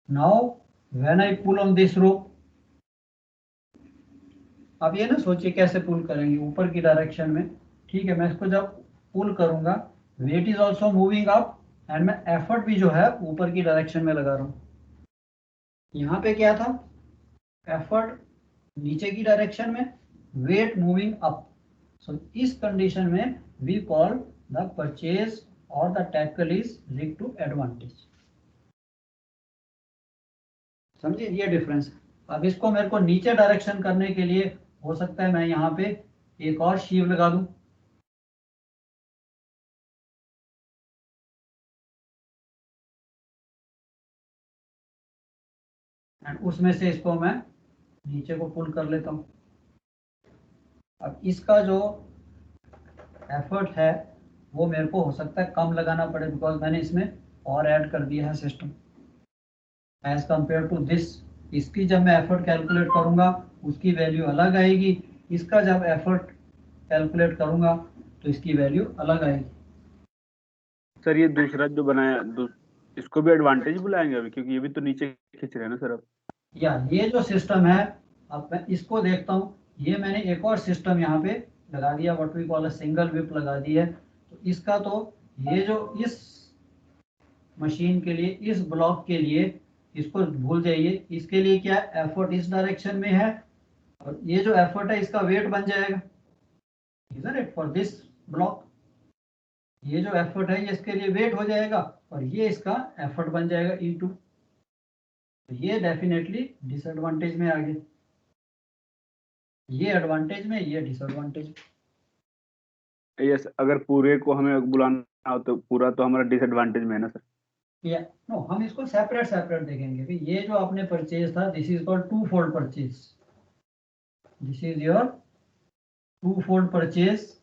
Now when I pull on this rope, अब ये ना सोचिए कैसे पुल करेंगे ऊपर की डायरेक्शन में. ठीक है, मैं इसको जब पुल करूंगा, weight is also moving up and मैं एफर्ट भी जो है ऊपर की डायरेक्शन में लगा रहा हूँ. यहाँ पे क्या था, एफर्ट नीचे की डायरेक्शन में, वेट मूविंग अप. सो इस कंडीशन में वी कॉल द परचेज और the tackle is rig to advantage. समझिए ये डिफरेंस. अब इसको मेरे को नीचे डायरेक्शन करने के लिए हो सकता है मैं यहाँ पे एक और शीव लगा दूं. एंड उसमें से इसको मैं नीचे को पुल कर लेता हूं. अब इसका जो एफर्ट है वो मेरे को हो सकता है कम लगाना पड़े, बिकॉज मैंने इसमें और ऐड कर दिया है system as compare to this. इसकी जब मैं एफर्ट कैलकुलेट करूंगा उसकी वैल्यू अलग आएगी, इसका जब एफर्ट कैलकुलेट करूंगा तो इसकी वैल्यू अलग आएगी. सर ये दूसरा जो बनाया इसको भी एडवांटेज बुलाएंगे अभी, क्योंकि ये भी तो नीचे खींच रहे हैं ना सर. अब या ये जो सिस्टम है, अब मैं इसको देखता हूँ, ये मैंने एक और सिस्टम यहाँ पे लगा दिया, what we call a single whip लगा दी है. तो इसका तो ये जो इस मशीन के लिए, इस ब्लॉक के लिए, इसको भूल जाइए. इसके लिए क्या एफर्ट इस डायरेक्शन में है और ये जो एफर्ट है इसका वेट बन जाएगा, isn't it, for this block. ये जो एफर्ट है ये इसके लिए वेट हो जाएगा और ये इसका एफर्ट बन जाएगा E2. तो ये डेफिनेटली डिसएडवांटेज में आ गया, ये एडवांटेज में, ये डिसएडवांटेज में. यस, अगर पूरे को हमें बुलाना हो तो पूरा तो हमारा डिसएडवांटेज में है ना सर. या नो, हम इसको सेपरेट सेपरेट देखेंगे. कि ये जो आपने परचेज था, this is called two fold purchase. This is your two fold purchase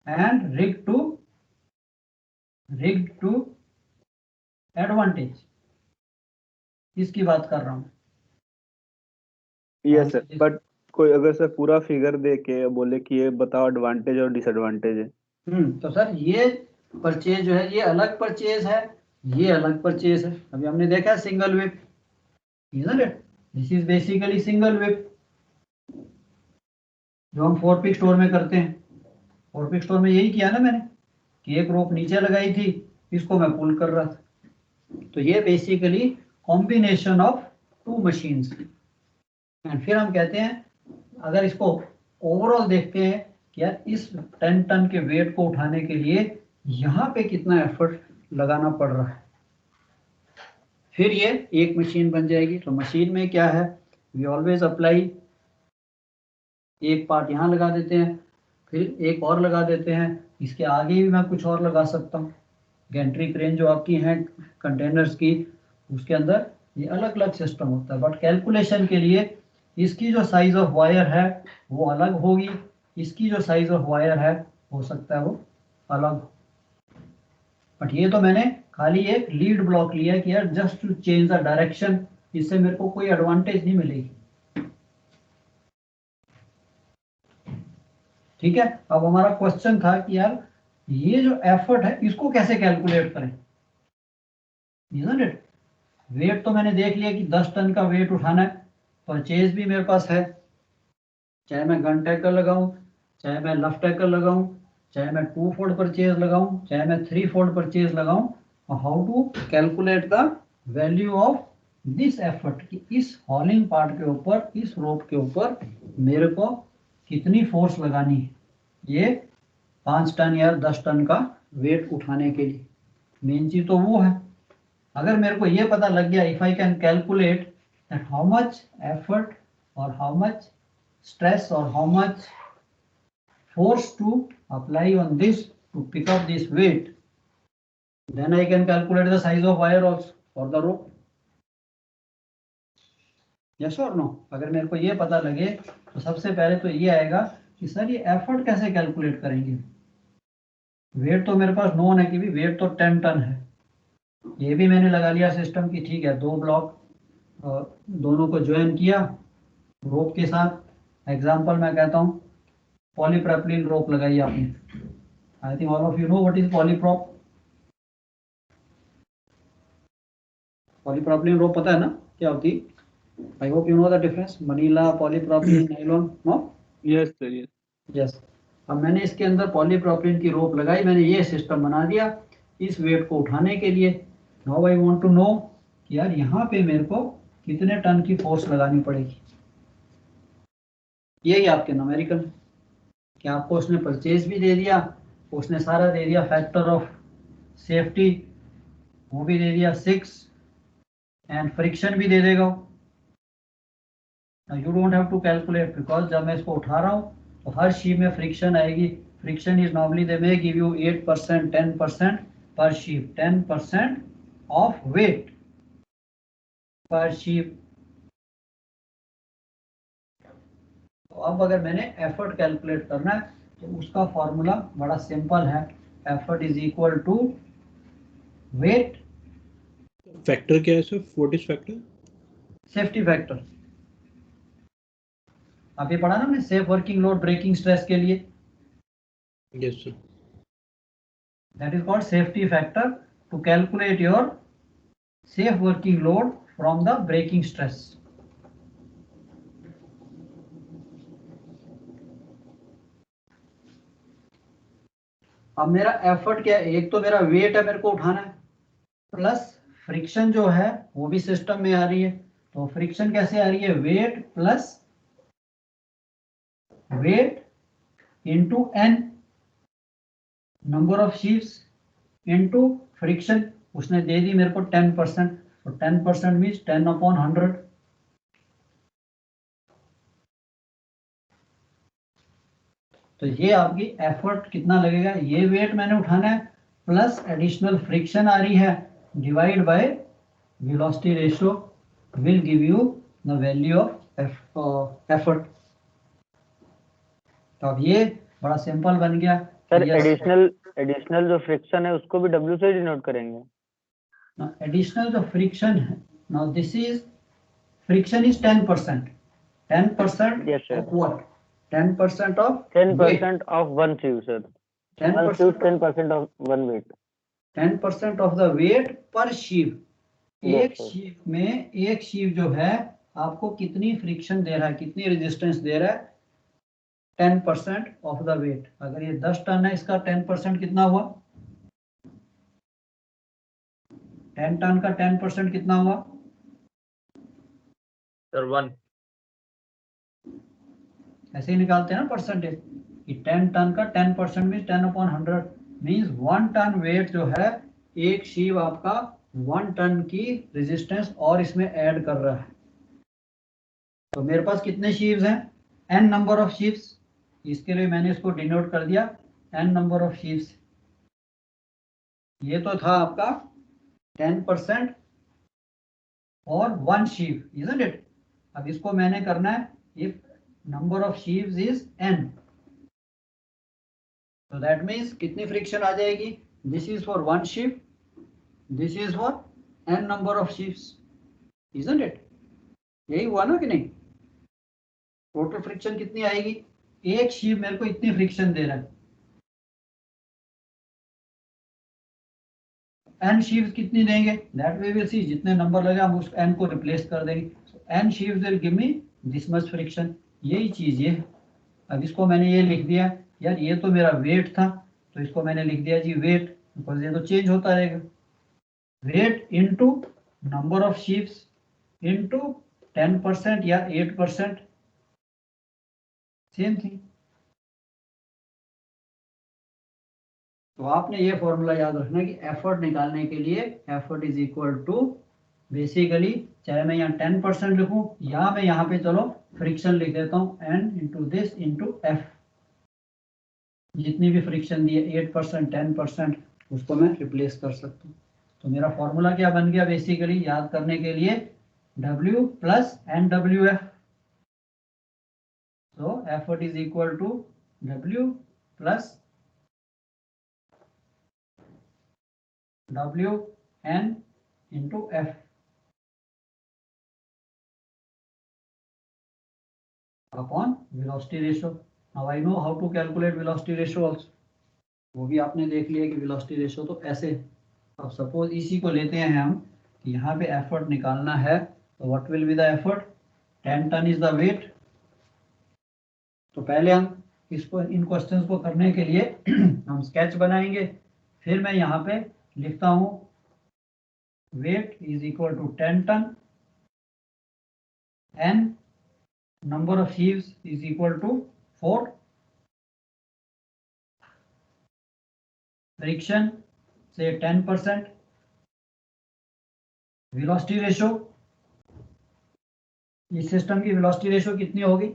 and rig to advantage, इसकी बात कर रहा हूं. यस सर, बट कोई अगर सर पूरा फिगर दे के बोले कि ये बताओ एडवांटेज और डिसएडवांटेज है. तो सर ये परचेज जो है ये अलग परचेज है, ये अलग परचेज है. अभी हमने देखा single whip, isn't it, this is basically single whip जो हम 4-पिक स्टोर में करते हैं. 4-पिक स्टोर में यही किया ना मैंने कि एक रोप नीचे लगाई थी, इसको मैं पुल कर रहा था. तो ये basically combination of two machines. And फिर हम कहते हैं, अगर इसको ओवरऑल देखते हैं कि यार इस 10 टन के वेट को उठाने के लिए यहाँ पे कितना एफर्ट लगाना पड़ रहा है, फिर ये एक मशीन बन जाएगी. तो मशीन में क्या है, वी ऑलवेज अप्लाई, एक पार्ट यहाँ लगा देते हैं, फिर एक और लगा देते हैं, इसके आगे भी मैं कुछ और लगा सकता हूँ. गैंट्री क्रेन जो आपकी हैं कंटेनर्स की, उसके अंदर ये अलग अलग सिस्टम होता है. बट कैलकुलेशन के लिए इसकी जो साइज ऑफ वायर है वो अलग होगी, इसकी जो साइज ऑफ वायर है हो सकता है वो अलग. बट ये तो मैंने खाली एक लीड ब्लॉक लिया कि यार just to change the direction, इससे मेरे को कोई एडवांटेज नहीं मिलेगी. ठीक है. अब हमारा क्वेश्चन था कि यार ये जो एफर्ट है इसको कैसे कैलकुलेट करें. इजंट इट, वेट तो मैंने देख लिया कि 10 टन का वेट उठाना है, परचेज भी मेरे पास है, चाहे मैं गन टैकल लगाऊं, चाहे मैं लफ टैकल लगाऊं, चाहे मैं 2 फोल्ड परचेज लगाऊं, चाहे मैं 3 फोल्ड परचेज लगाऊं. How to calculate the value of this effort, कि इस हॉलिंग पार्ट के ऊपर, इस रोप के ऊपर मेरे को कितनी फोर्स लगानी है ये 5 टन या 10 टन का वेट उठाने के लिए. मेन चीज तो वो है. अगर मेरे को ये पता लग गया, if I can calculate that how much effort or how much stress or how much force to apply on this to pick up this weight, Then I can calculate the size of wire also for the rope. Yes or no? अगर मेरे को ये पता लगे तो सबसे पहले तो ये आएगा कि सर ये एफर्ट कैसे कैलकुलेट करेंगे। वेट तो मेरे पास नोन है कि भी वेट तो 10 टन है, ये भी मैंने लगा लिया सिस्टम की, ठीक है। 2 ब्लॉक दोनों को ज्वाइन किया रोप के साथ। एग्जांपल मैं कहता हूँ पॉलीप्रोपिलीन रोप लगाई आपने। I think all of you know what is polyprop. Polypropylene rope पता है ना क्या होती है? I hope you know the difference, manila, polypropylene, nylon. No? Yes sir, yes. Yes. अब मैंने इसके अंदर पॉलीप्रोपिलीन की रोप लगाई, मैंने ये सिस्टम बना दिया इस वेट को उठाने के लिए। Now I want to know कि यार यहाँ पे मेरे को कितने टन की फोर्स लगानी पड़ेगी। यही आपके न्यूमेरिकल कि आपको उसने परचेज भी दे दिया, उसने सारा दे दिया, फैक्टर ऑफ सेफ्टी वो भी दे दिया 6 एंड फ्रिक्शन भी दे देगा। You don't have to calculate because जब मैं इसको उठा रहा हूँ तो हर शीप में फ्रिक्शन आएगी। Friction is normally they may give you 8%, 10% per sheave, 10% of weight per sheave. तो अब अगर मैंने एफर्ट कैलकुलेट करना है तो उसका फॉर्मूला बड़ा सिंपल है, effort is equal to weight. Factor क्या है sir? What is factor? Safety factor. अभी पढ़ा ना हमने, safe working load breaking stress के लिए। Yes sir. That is called safety factor to calculate your safe working load from the breaking stress. अब मेरा एफर्ट क्या है? एक तो मेरा वेट है, मेरे को उठाना है, प्लस फ्रिक्शन जो है वो भी सिस्टम में आ रही है। तो फ्रिक्शन कैसे आ रही है? Weight plus weight into n, number of शीप्स इंटू फ्रिक्शन। उसने दे दी मेरे को 10%, तो 10% मीन्स 10/100। तो ये आपकी एफर्ट कितना लगेगा? ये वेट मैंने उठाना है प्लस एडिशनल फ्रिक्शन आ रही है, divide by velocity ratio will give you the value of effort. तो अब ये बड़ा सिंपल बन गया। सर एडिशनल जो फ्रिक्शन है उसको भी W से डिनोट करेंगे? एडिशनल जो फ्रिक्शन है, now this is friction is 10%। 10% Yes, sir. of what? 10% of 10% of one sieve, sir. One sieve, 10% 10% of one weight. 10% of the weight per sheave। Yes, एक sir. Shiv में एक शीव जो है आपको कितनी फ्रिक्शन दे रहा है, कितनी रेजिस्टेंस दे रहा है? 10% ऑफ द वेट। अगर ये 10 टन है, इसका 10% कितना हुआ? 10 टन का 10% कितना हुआ? सर 1। ऐसे ही निकालते हैं ना परसेंटेज कि 10 टन का 10% मीन्स 10/100 मीन्स 1 टन वेट जो है एक शीव आपका 1 टन की रेजिस्टेंस और इसमें ऐड कर रहा है। तो मेरे पास कितने शीव्स हैं? n number of sheaves. इसके लिए मैंने इसको डिनोट कर दिया n नंबर ऑफ शीव्स। ये तो था आपका 10% और 1 शीव, isn't it? अब इसको मैंने करना है if number of sheaves is n, so that means कितनी फ्रिक्शन आ जाएगी? This is for 1 sheave, this is for n number of sheaves, isn't it? यही हुआ ना कि नहीं? टोटल फ्रिक्शन कितनी आएगी? एक शीव मेरे को इतनी फ्रिक्शन दे रहा है, n शीव्स कितनी देंगे? दैट वे विल सी, जितने नंबर लगे हम उस n को रिप्लेस कर देंगे। n sheaves will give me this much friction. यही चीज ये। अब इसको मैंने ये लिख दिया, यार ये तो मेरा वेट था तो इसको मैंने लिख दिया जी वेट, बिकॉज ये तो चेंज होता रहेगा। Weight into number of sheeps into 10% या 8%, सेम थिंग। तो आपने ये फॉर्मूला याद रखना कि एफर्ट निकालने के लिए effort is equal to basically, चाहे मैं यहाँ 10% लिखूं या मैं यहाँ पे चलो फ्रिक्शन लिख देता हूँ n into this into F. जितनी भी फ्रिक्शन दी है 8%, 10%, उसको मैं रिप्लेस कर सकता हूँ। तो मेरा फॉर्मूला क्या बन गया बेसिकली याद करने के लिए, W प्लस NWF। तो effort is equal to W plus WN into F upon velocity ratio. Now I know how to calculate velocity ratio also. वो भी आपने देख लिया कि velocity ratio तो ऐसे। अब सपोज इसी को लेते हैं हम कि यहाँ पे एफर्ट निकालना है, तो what will be the effort, 10 ton is the weight. तो पहले हम इसको इन क्वेश्चंस को करने के लिए हम स्केच बनाएंगे, फिर मैं यहाँ पे लिखता हूँ weight is equal to 10 ton, N number of sheaves is equal to 4, friction से 10%, वेलोसिटी रेशो, इस सिस्टम की वेलोसिटी रेशो कितनी होगी,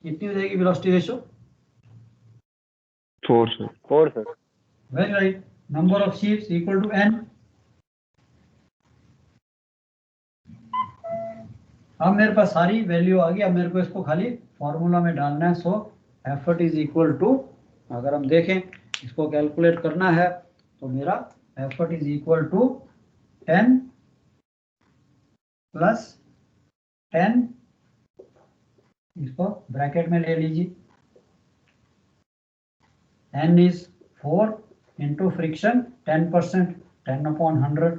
कितनी हो जाएगी velocity ratio, 4 sir. 4 sir. Very right. Number of शीप्स इक्वल टू एन। अब मेरे पास सारी वैल्यू आ गई, अब मेरे को इसको खाली फॉर्मूला में डालना है। So effort is equal to, अगर हम देखें इसको कैलकुलेट करना है तो मेरा effort is equal to 10 plus 10, इसको ब्रैकेट में ले लीजिए, n is 4 into friction 10%, 10/100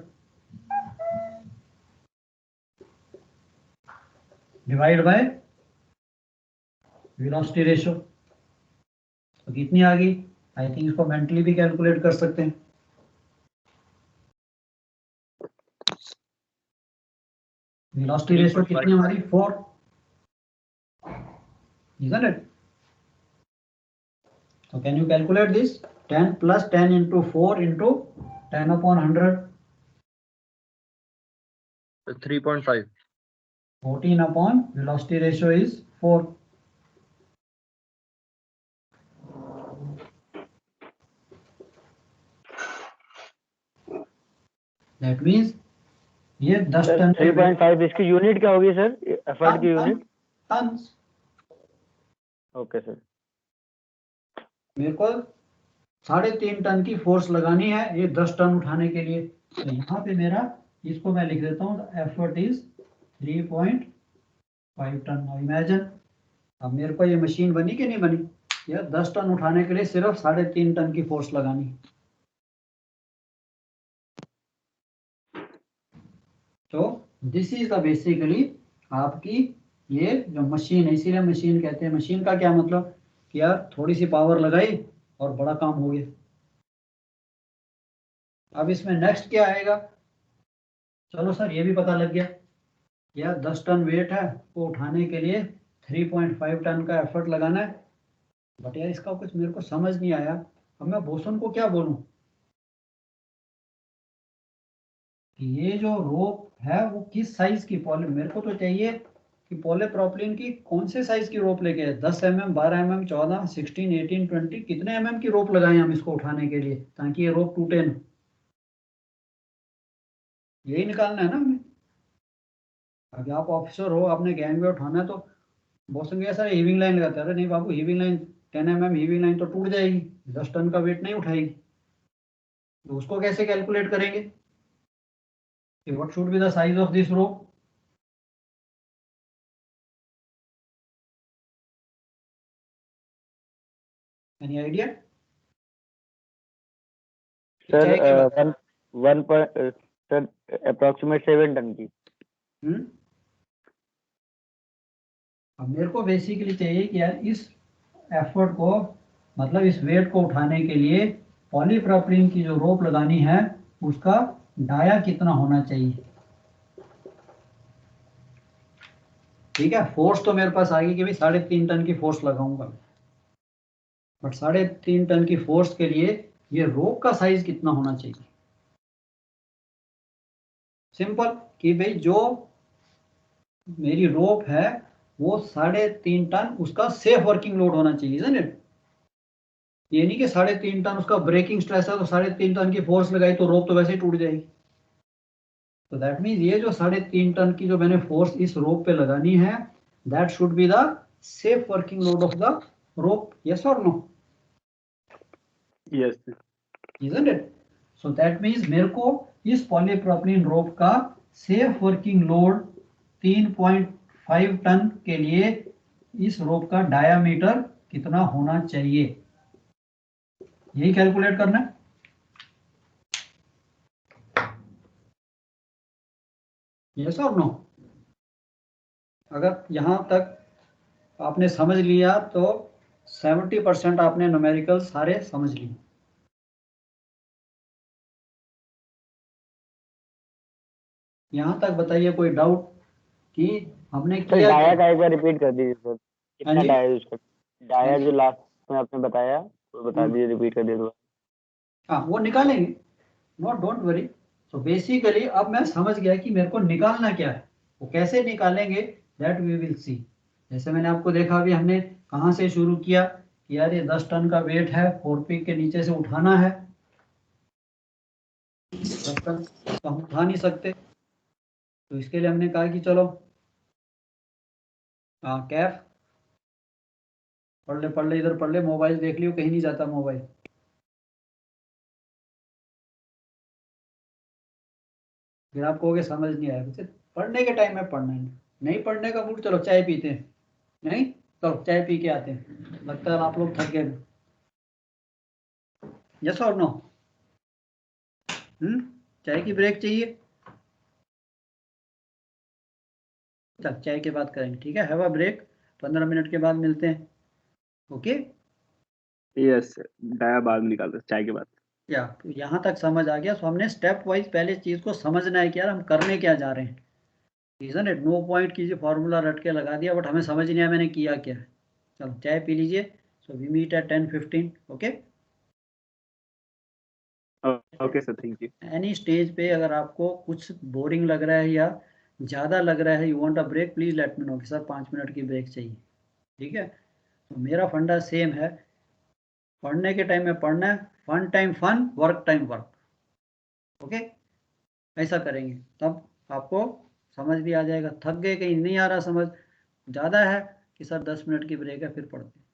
divide by velocity ratio. तो कितनी आ गई, आई थिंक इसको मेंटली भी कैलकुलेट कर सकते हैं। वेलोसिटी रेशो कितनी हमारी 4, isn't it? So can you calculate this? 10 plus 10 into 4 into 10/100, 3.5। 14 upon velocity ratio is 4. That means ये 10 टन 3.5 इसकी यूनिट क्या होगी सर, एफर्ट की यूनिट? टन्स। Okay sir. मेरे को 3.5 टन की फोर्स लगानी है ये 10 टन उठाने के लिए। तो यहाँ पे मेरा, इसको मैं लिख देता हूँ, एफर्ट इज 3.5 टन। अब इमेजिन, अब मेरे को ये मशीन बनी कि नहीं बनी, ये 10 टन उठाने के लिए सिर्फ 3.5 टन की फोर्स लगानी। तो दिस इज द बेसिकली आपकी ये जो मशीन है, इसीलिए मशीन कहते हैं। मशीन का क्या मतलब कि यार थोड़ी सी पावर लगाई और बड़ा काम हो गया। अब इसमें नेक्स्ट क्या आएगा, चलो सर ये भी पता लग गया यार 10 टन वेट है, वो उठाने के लिए 3.5 टन का एफर्ट लगाना है। बट यार इसका कुछ मेरे को समझ नहीं आया, अब मैं बोसन को क्या बोलूं कि ये जो रोप है वो किस साइज की, पॉली मेरे को तो चाहिए कि पॉलीप्रोपिलीन की कौन से साइज की रोप लेके आए, 10 mm, 12 mm, 14, 16, 18, 20, कितने mm की रोप लगाएं हम इसको उठाने के लिए ताकि ये रोप टूटे ना। यही निकालना है ना हमें। अगर आप ऑफिसर हो, आपने गैंगवे उठाना है, तो बोसन क्या सर हीविंग लाइन लगाते हैं, अरे नहीं बाबू heaving line 10 mm heaving line तो टूट जाएगी, 10 टन का वेट नहीं उठाएगी। तो उसको कैसे कैलकुलेट करेंगे, what should be the size of this rope? Any idea? Sir sir approximate 7 ton की। अब मेरे को बेसिकली चाहिए कि यार इस एफर्ट को, मतलब इस वेट को उठाने के लिए पॉलीप्रोपिलीन की जो रोप लगानी है उसका डाया कितना होना चाहिए। ठीक है, फोर्स तो मेरे पास आ गई कि भाई 3.5 टन की फोर्स लगाऊंगा, बट 3.5 टन की फोर्स के लिए ये रोप का साइज कितना होना चाहिए। सिंपल कि भाई जो मेरी रोप है वो 3.5 टन उसका सेफ वर्किंग लोड होना चाहिए, isn't it? ये नहीं कि 3.5 टन उसका ब्रेकिंग स्ट्रेस है तो 3.5 टन की फोर्स लगाई तो रोप तो वैसे ही टूट जाएगी। तो दैट मीन्स ये जो 3.5 टन की जो मैंने फोर्स इस रोप पे लगानी है, that should be the safe working load of the rope, yes और no? Yes Isn't it? So that means मेरे को इस पॉलीप्रोपिलीन रोप का सेफ वर्किंग लोड 3.5 टन के लिए इस रोप का डायामीटर कितना होना चाहिए, यही कैलकुलेट करना है। यस और नो? अगर यहां तक आपने समझ लिया तो 70% आपने न्यूमेरिकल सारे समझ लिए। यहां तक बताइए कोई डाउट कि हमने सर किया डाया क्या? का एक बार रिपीट कर दीजिए सर, कितना हाँ जी? डाया यूज कर, डाया हाँ। जो लास्ट में आपने बताया वो बता दीजिए, रिपीट कर दीजिए। हाँ वो निकालेंगे, not don't worry. So basically अब मैं समझ गया कि मेरे को निकालना क्या है, वो कैसे निकालेंगे दैट वी विल सी। जैसे मैंने आपको देखा अभी हमने कहाँ से शुरू किया कि यार ये 10 टन का वेट है, 4 पीक के नीचे से उठाना है, 10 टन तो हम उठा नहीं सकते, तो इसके लिए हमने कहा कि चलो कैफ पढ़ ले इधर पढ़ ले, मोबाइल देख लियो, कहीं नहीं जाता मोबाइल। फिर आप कहोगे समझ नहीं आया, बच्चे पढ़ने के टाइम में पढ़ना है, नहीं पढ़ने का मूड, चलो चाय पीते हैं, नहीं तो चाय पी के आते हैं, लगता है आप लोग थक गए। यस और नो? चाय की ब्रेक चाहिए? चल चाय के बाद करेंगे, ठीक है, हैव अ ब्रेक, 15 मिनट के बाद मिलते हैं, ओके? यस डाया बाद में निकालते हैं, चाय के बाद। या तो यहाँ तक समझ आ गया। सो हमने स्टेप वाइज पहले चीज को समझना है कि यार हम करने क्या जा रहे हैं, रीजन इट नो पॉइंट कीजिए फॉर्मूला रट के लगा दिया बट हमें समझ नहीं आया मैंने किया क्या है। चलो चाय पी लीजिए। So we meet at 10:15, okay? Okay sir, thank you. Any stage पे अगर आपको कुछ बोरिंग लग रहा है या ज़्यादा लग रहा है, you want a break, please let me know कि सर 5 मिनट की ब्रेक चाहिए, ठीक है? तो मेरा फंडा सेम है, पढ़ने के टाइम में पढ़ना है, fun time fun, work time work, okay? ऐसा करेंगे तब आपको समझ भी आ जाएगा। थक गए, कहीं नहीं आ रहा समझ, ज़्यादा है कि सर 10 मिनट की ब्रेक है फिर पढ़ते हैं।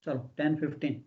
चलो 10:15।